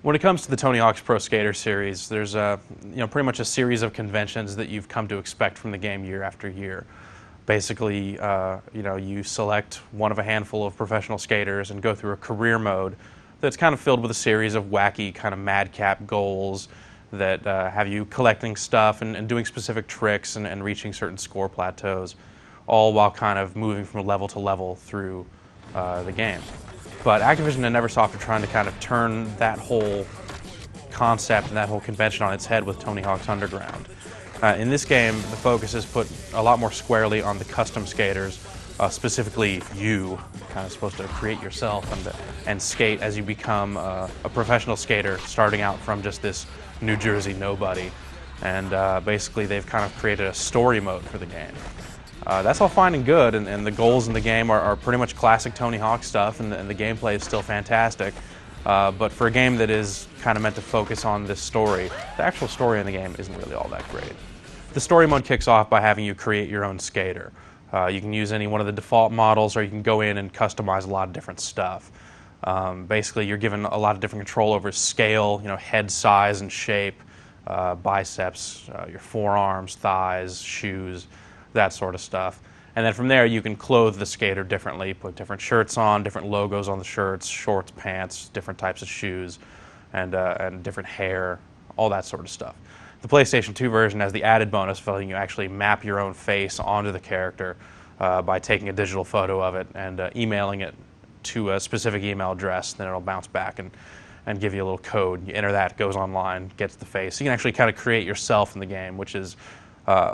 When it comes to the Tony Hawk's Pro Skater series, there's pretty much a series of conventions that you've come to expect from the game year after year. Basically, you select one of a handful of professional skaters and go through a career mode that's kind of filled with a series of wacky kind of madcap goals that have you collecting stuff and doing specific tricks and reaching certain score plateaus, all while kind of moving from level to level through the game. But Activision and Neversoft are trying to kind of turn that whole concept and that whole convention on its head with Tony Hawk's Underground. In this game, the focus is put a lot more squarely on the custom skaters, specifically you, kind of supposed to create yourself and skate as you become a professional skater, starting out from just this New Jersey nobody. And basically they've kind of created a story mode for the game. That's all fine and good, and the goals in the game are pretty much classic Tony Hawk stuff, and the gameplay is still fantastic. But for a game that is kind of meant to focus on this story, the actual story in the game isn't really all that great. The story mode kicks off by having you create your own skater. You can use any one of the default models, or you can go in and customize a lot of different stuff. Basically, you're given a lot of different control over scale, head size and shape, biceps, your forearms, thighs, shoes, that sort of stuff. And then from there you can clothe the skater differently, put different shirts on, different logos on the shirts, shorts, pants, different types of shoes, and different hair, all that sort of stuff. The PlayStation 2 version has the added bonus of letting you actually map your own face onto the character by taking a digital photo of it and emailing it to a specific email address. Then it'll bounce back and give you a little code. You enter that, it goes online, gets the face. So you can actually kind of create yourself in the game, which is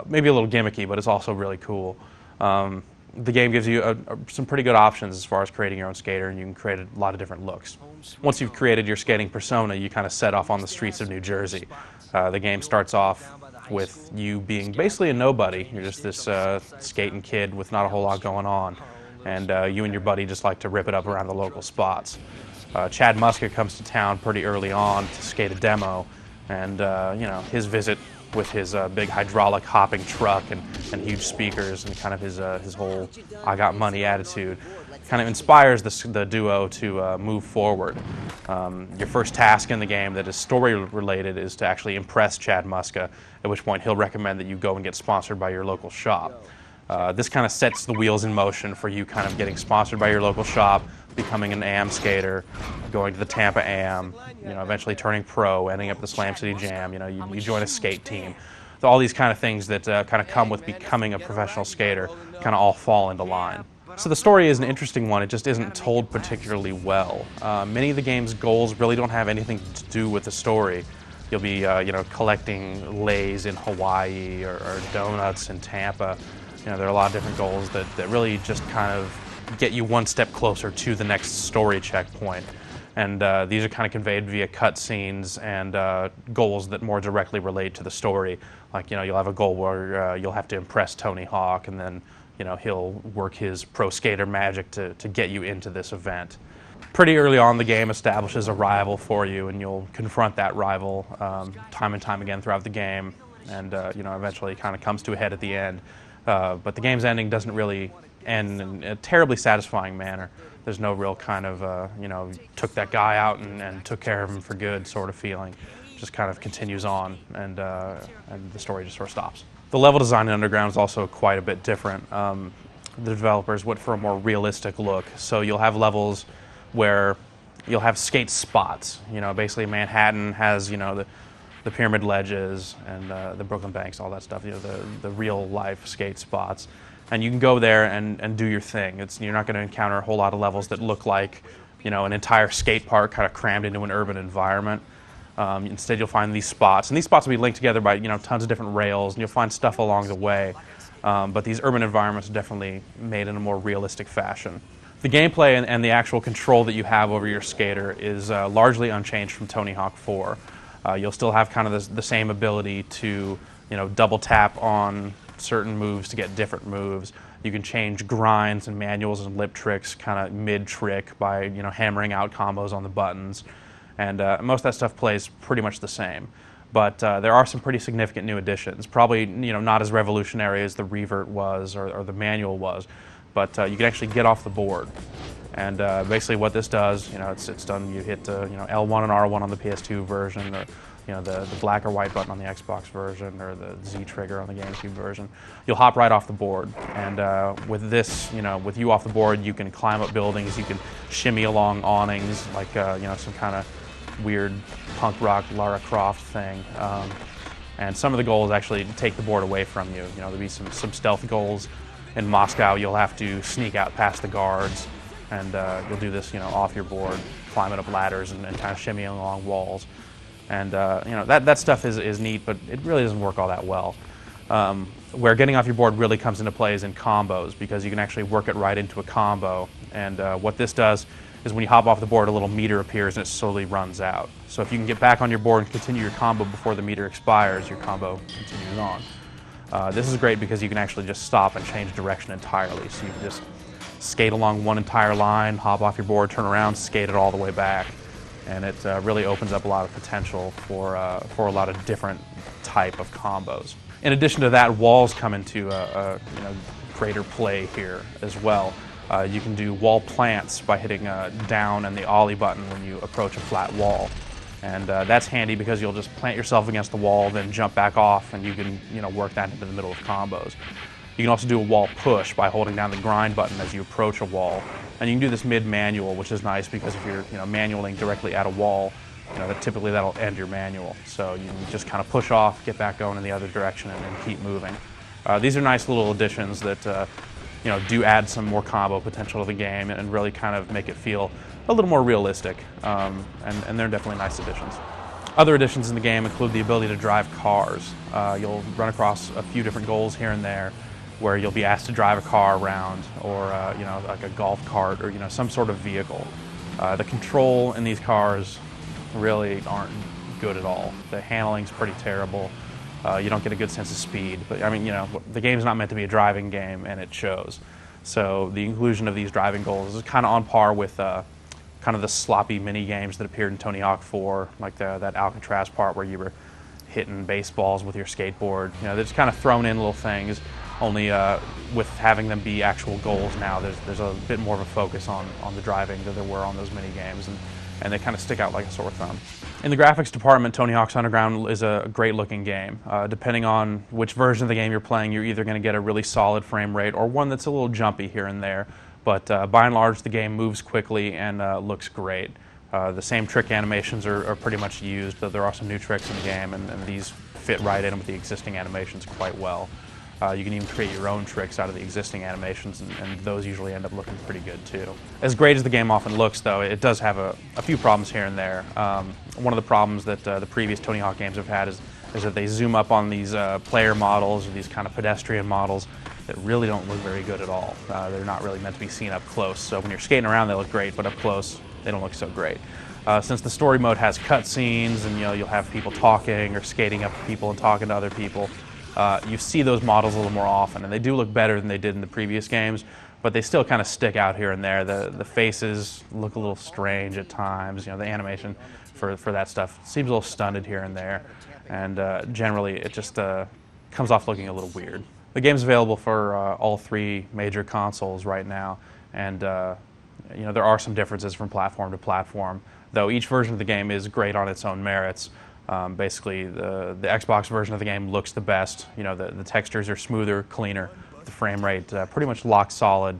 maybe a little gimmicky, but it's also really cool. The game gives you some pretty good options as far as creating your own skater, and you can create a lot of different looks. Once you've created your skating persona, you kind of set off on the streets of New Jersey. The game starts off with you being basically a nobody. You're just this skating kid with not a whole lot going on, and you and your buddy just like to rip it up around the local spots. Chad Muska comes to town pretty early on to skate a demo, and his visit with his big hydraulic hopping truck and huge speakers and kind of his whole I got money attitude kind of inspires the duo to move forward. Your first task in the game that is story related is to actually impress Chad Muska, at which point he'll recommend that you go and get sponsored by your local shop. This kind of sets the wheels in motion for you kind of getting sponsored by your local shop, becoming an AM skater, going to the Tampa AM, eventually turning pro, ending up at the Slam City Jam, you join a skate team. So all these kind of things that kind of come with becoming a professional skater kind of all fall into line. So the story is an interesting one, it just isn't told particularly well. Many of the game's goals really don't have anything to do with the story. You'll be collecting lays in Hawaii or donuts in Tampa. There are a lot of different goals that really just kind of get you one step closer to the next story checkpoint. And these are kind of conveyed via cutscenes and goals that more directly relate to the story. Like, you'll have a goal where you'll have to impress Tony Hawk, and then, he'll work his pro skater magic to get you into this event. Pretty early on, the game establishes a rival for you, and you'll confront that rival time and time again throughout the game, and eventually it kind of comes to a head at the end. But the game's ending doesn't really end in a terribly satisfying manner. There's no real kind of, took that guy out and took care of him for good sort of feeling. It just kind of continues on, and the story just sort of stops. The level design in Underground is also quite a bit different. The developers went for a more realistic look. So you'll have levels where you'll have skate spots. Basically Manhattan has, the pyramid ledges and the Brooklyn Banks, all that stuff, the real life skate spots. And you can go there and do your thing. You're not going to encounter a whole lot of levels that look like, an entire skate park kind of crammed into an urban environment. Instead, you'll find these spots, and these spots will be linked together by tons of different rails, and you'll find stuff along the way. But these urban environments are definitely made in a more realistic fashion. The gameplay and the actual control that you have over your skater is largely unchanged from Tony Hawk 4. You'll still have kind of the same ability to double tap on certain moves to get different moves. You can change grinds and manuals and lip tricks kind of mid-trick by hammering out combos on the buttons. And most of that stuff plays pretty much the same. But there are some pretty significant new additions. Probably not as revolutionary as the revert was or the manual was, but you can actually get off the board. And basically what this does, it's done, you hit L1 and R1 on the PS2 version, or the black or white button on the Xbox version, or the Z trigger on the GameCube version. You'll hop right off the board, and with this, with you off the board, you can climb up buildings, you can shimmy along awnings, like some kind of weird punk rock Lara Croft thing. And some of the goals actually take the board away from you. There'll be some stealth goals. In Moscow, you'll have to sneak out past the guards, and you'll do this, off your board, climbing up ladders and kind of shimmying along walls. And that stuff is neat, but it really doesn't work all that well. Where getting off your board really comes into play is in combos, because you can actually work it right into a combo. And what this does is when you hop off the board, a little meter appears and it slowly runs out. So if you can get back on your board and continue your combo before the meter expires, your combo continues on. This is great because you can actually just stop and change direction entirely. So you can just skate along one entire line, hop off your board, turn around, skate it all the way back. And it really opens up a lot of potential for a lot of different type of combos. In addition to that, walls come into greater play here as well. You can do wall plants by hitting down and the ollie button when you approach a flat wall. And that's handy because you'll just plant yourself against the wall, then jump back off, and you can work that into the middle of combos. You can also do a wall push by holding down the grind button as you approach a wall. And you can do this mid-manual, which is nice because if you're manualing directly at a wall, typically that'll end your manual. So you can just kind of push off, get back going in the other direction, and then keep moving. These are nice little additions that do add some more combo potential to the game and really kind of make it feel a little more realistic. And they're definitely nice additions. Other additions in the game include the ability to drive cars. You'll run across a few different goals here and there where you'll be asked to drive a car around, or like a golf cart, or some sort of vehicle. The control in these cars really aren't good at all. The handling's pretty terrible. You don't get a good sense of speed, but the game's not meant to be a driving game, and it shows. So the inclusion of these driving goals is kind of on par with kind of the sloppy mini games that appeared in Tony Hawk 4, like that Alcatraz part where you were hitting baseballs with your skateboard. They're just kind of thrown in little things. Only with having them be actual goals now, there's a bit more of a focus on the driving than there were on those mini games, and they kind of stick out like a sore thumb. In the graphics department, Tony Hawk's Underground is a great looking game. Depending on which version of the game you're playing, you're either going to get a really solid frame rate or one that's a little jumpy here and there. But by and large, the game moves quickly and looks great. The same trick animations are pretty much used, though there are some new tricks in the game, and these fit right in with the existing animations quite well. You can even create your own tricks out of the existing animations, and those usually end up looking pretty good too. As great as the game often looks, though, it does have a few problems here and there. One of the problems that the previous Tony Hawk games have had is that they zoom up on these player models, or these kind of pedestrian models, that really don't look very good at all. They're not really meant to be seen up close, so when you're skating around they look great, but up close they don't look so great. Since the story mode has cutscenes, and you'll have people talking or skating up to people and talking to other people, you see those models a little more often, and they do look better than they did in the previous games, but they still kind of stick out here and there. The faces look a little strange at times. The animation for that stuff seems a little stunted here and there, and generally it just comes off looking a little weird. The game's available for all three major consoles right now, and there are some differences from platform to platform, though each version of the game is great on its own merits. Basically, the Xbox version of the game looks the best. The textures are smoother, cleaner. The frame rate pretty much locked solid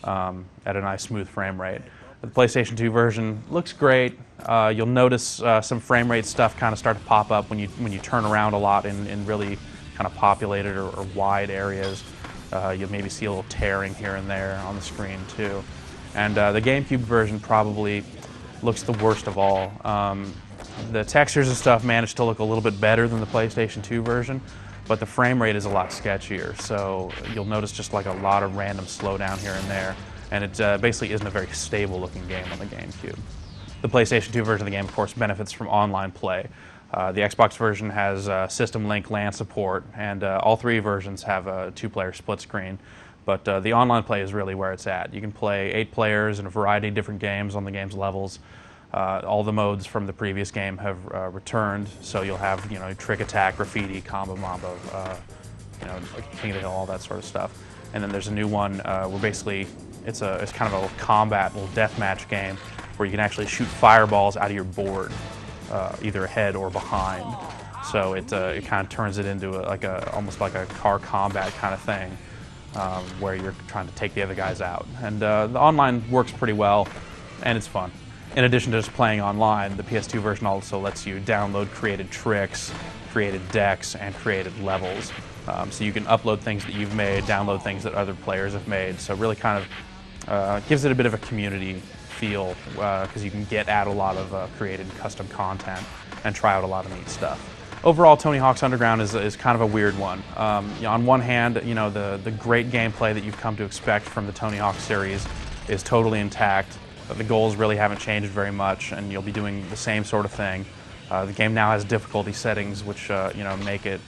at a nice smooth frame rate. The PlayStation 2 version looks great. You'll notice some frame rate stuff kind of start to pop up when you turn around a lot in really kind of populated or wide areas. You'll maybe see a little tearing here and there on the screen too. And the GameCube version probably looks the worst of all. The textures and stuff managed to look a little bit better than the PlayStation 2 version, but the frame rate is a lot sketchier, so you'll notice just like a lot of random slowdown here and there, and it basically isn't a very stable looking game on the GameCube. The PlayStation 2 version of the game, of course, benefits from online play. The Xbox version has System Link LAN support, and all three versions have a two-player split screen, but the online play is really where it's at. You can play 8 players in a variety of different games on the game's levels. All the modes from the previous game have returned, so you'll have trick attack, graffiti, combo mambo, like King of the Hill, all that sort of stuff. And then there's a new one where basically it's kind of a combat little deathmatch game where you can actually shoot fireballs out of your board, either ahead or behind. So it kind of turns it into almost like a car combat kind of thing, where you're trying to take the other guys out. And the online works pretty well, and it's fun. In addition to just playing online, the PS2 version also lets you download created tricks, created decks, and created levels. So you can upload things that you've made, download things that other players have made. So it really kind of gives it a bit of a community feel, because you can get at a lot of created custom content and try out a lot of neat stuff. Overall, Tony Hawk's Underground is kind of a weird one. On one hand, the great gameplay that you've come to expect from the Tony Hawk series is totally intact. The goals really haven't changed very much, and you'll be doing the same sort of thing. The game now has difficulty settings, which make it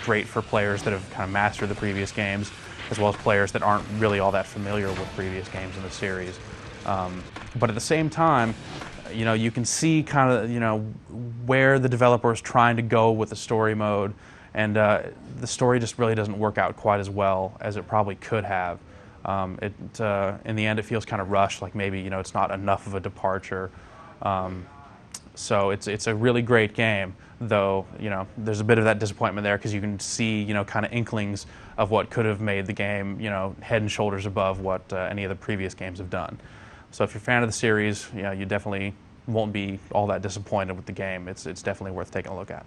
great for players that have kind of mastered the previous games, as well as players that aren't really all that familiar with previous games in the series. But at the same time, you can see kind of where the developer is trying to go with the story mode, and the story just really doesn't work out quite as well as it probably could have. In the end, it feels kind of rushed, like maybe it's not enough of a departure. So it's a really great game, though there's a bit of that disappointment there, because you can see kind of inklings of what could have made the game head and shoulders above what any of the previous games have done. So if you're a fan of the series, you definitely won't be all that disappointed with the game. It's definitely worth taking a look at.